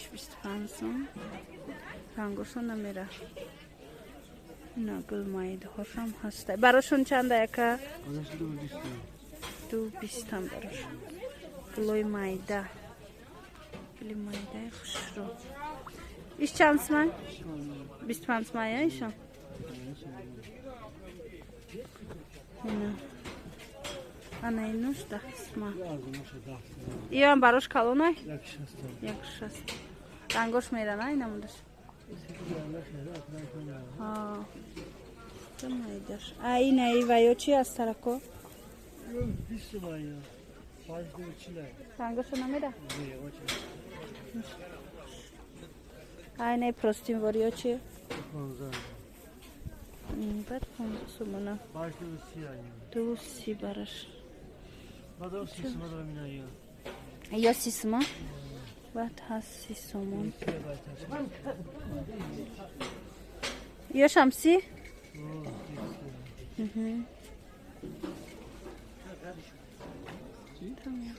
25 so'm. Rangosho namera. Nagul mayda hoşam hasta. Barashon chanda aka? 220 tam barash. Gloy mayda. Gloy mayda xushro. İş chansman? 25 maya işam. Ana inuş da isma. İyan baroş kalonay? Yakışas. Rangoş meyrana inamıdır. Ha. Tamaydır. Ay ne vayoçi astarako? Rangoş namera? Ay ne prostim varyoçi? Bak sumuna. Tu si barash. Я сисма. Вот хасисомон. Я шамси. Там я.